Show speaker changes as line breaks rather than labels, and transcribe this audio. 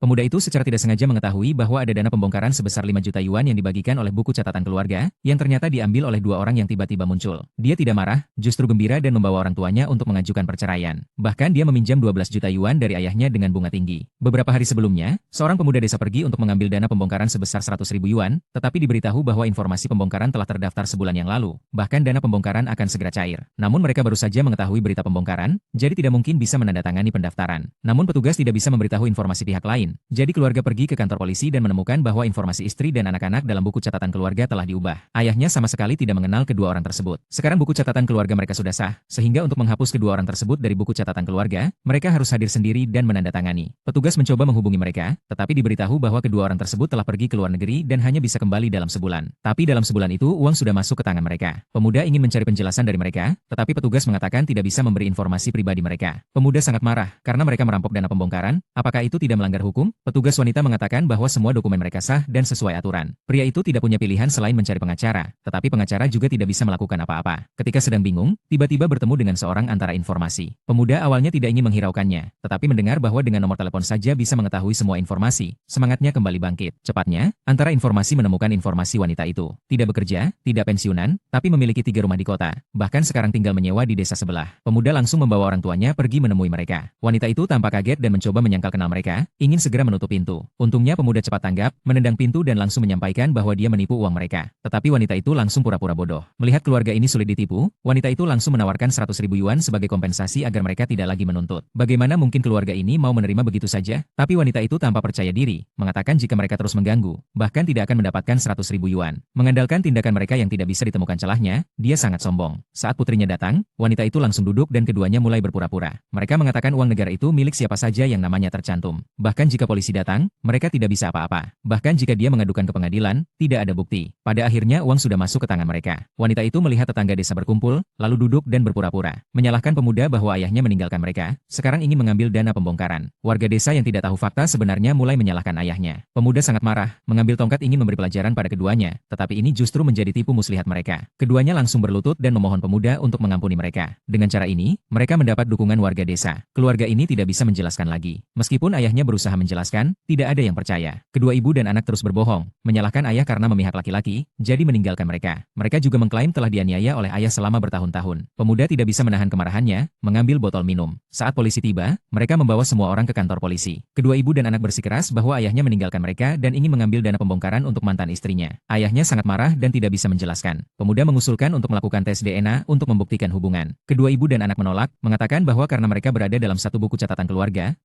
Pemuda itu secara tidak sengaja mengetahui bahwa ada dana pembongkaran sebesar 5 juta yuan yang dibagikan oleh buku catatan keluarga, yang ternyata diambil oleh dua orang yang tiba-tiba muncul. Dia tidak marah, justru gembira dan membawa orang tuanya untuk mengajukan perceraian. Bahkan dia meminjam 12 juta yuan dari ayahnya dengan bunga tinggi. Beberapa hari sebelumnya, seorang pemuda desa pergi untuk mengambil dana pembongkaran sebesar 100.000 yuan, tetapi diberitahu bahwa informasi pembongkaran telah terdaftar sebulan yang lalu. Bahkan dana pembongkaran akan segera cair. Namun mereka baru saja mengetahui berita pembongkaran, jadi tidak mungkin bisa menandatangani pendaftaran. Namun petugas tidak bisa memberitahu informasi pihak lain. Jadi keluarga pergi ke kantor polisi dan menemukan bahwa informasi istri dan anak-anak dalam buku catatan keluarga telah diubah. Ayahnya sama sekali tidak mengenal kedua orang tersebut. Sekarang buku catatan keluarga mereka sudah sah, sehingga untuk menghapus kedua orang tersebut dari buku catatan keluarga, mereka harus hadir sendiri dan menandatangani. Petugas mencoba menghubungi mereka, tetapi diberitahu bahwa kedua orang tersebut telah pergi ke luar negeri dan hanya bisa kembali dalam sebulan. Tapi dalam sebulan itu uang sudah masuk ke tangan mereka. Pemuda ingin mencari penjelasan dari mereka, tetapi petugas mengatakan tidak bisa memberi informasi pribadi mereka. Pemuda sangat marah karena mereka merampok dana pembongkaran. Apakah itu tidak melanggar hukum? Petugas wanita mengatakan bahwa semua dokumen mereka sah dan sesuai aturan. Pria itu tidak punya pilihan selain mencari pengacara, tetapi pengacara juga tidak bisa melakukan apa-apa. Ketika sedang bingung, tiba-tiba bertemu dengan seorang antara informasi. Pemuda awalnya tidak ingin menghiraukannya, tetapi mendengar bahwa dengan nomor telepon saja bisa mengetahui semua informasi, semangatnya kembali bangkit. Cepatnya, antara informasi menemukan informasi wanita itu. Tidak bekerja, tidak pensiunan, tapi memiliki 3 rumah di kota. Bahkan sekarang tinggal menyewa di desa sebelah. Pemuda langsung membawa orang tuanya pergi menemui mereka. Wanita itu tampak kaget dan mencoba menyangkal kenal mereka, ingin segera menutup pintu. Untungnya pemuda cepat tanggap, menendang pintu dan langsung menyampaikan bahwa dia menipu uang mereka. Tetapi wanita itu langsung pura-pura bodoh. Melihat keluarga ini sulit ditipu, wanita itu langsung menawarkan 100.000 yuan sebagai kompensasi agar mereka tidak lagi menuntut. Bagaimana mungkin keluarga ini mau menerima begitu saja? Tapi wanita itu tanpa percaya diri, mengatakan jika mereka terus mengganggu, bahkan tidak akan mendapatkan 100.000 yuan. Mengandalkan tindakan mereka yang tidak bisa ditemukan celahnya, dia sangat sombong. Saat putrinya datang, wanita itu langsung duduk dan keduanya mulai berpura-pura. Mereka mengatakan uang negara itu milik siapa saja yang namanya tercantum. Bahkan jika polisi datang, mereka tidak bisa apa-apa. Bahkan jika dia mengadukan ke pengadilan, tidak ada bukti. Pada akhirnya uang sudah masuk ke tangan mereka. Wanita itu melihat tetangga desa berkumpul, lalu duduk dan berpura-pura. Menyalahkan pemuda bahwa ayahnya meninggalkan mereka, sekarang ingin mengambil dana pembongkaran. Warga desa yang tidak tahu fakta sebenarnya mulai menyalahkan ayahnya. Pemuda sangat marah, mengambil tongkat ingin memberi pelajaran pada keduanya, tetapi ini justru menjadi tipu muslihat mereka. Keduanya langsung berlutut dan memohon pemuda untuk mengampuni mereka. Dengan cara ini, mereka mendapat dukungan warga desa. Keluarga ini tidak bisa menjelaskan lagi. Meskipun ayahnya berusaha menjelaskan, tidak ada yang percaya. Kedua ibu dan anak terus berbohong, menyalahkan ayah karena memihak laki-laki, jadi meninggalkan mereka. Mereka juga mengklaim telah dianiaya oleh ayah selama bertahun-tahun. Pemuda tidak bisa menahan kemarahannya, mengambil botol minum. Saat polisi tiba, mereka membawa semua orang ke kantor polisi. Kedua ibu dan anak bersikeras bahwa ayahnya meninggalkan mereka dan ingin mengambil dana pembongkaran untuk mantan istrinya. Ayahnya sangat marah dan tidak bisa menjelaskan. Pemuda mengusulkan untuk melakukan tes DNA untuk membuktikan hubungan. Kedua ibu dan anak menolak, mengatakan bahwa karena mereka berada dalam satu buku catatan keluarga,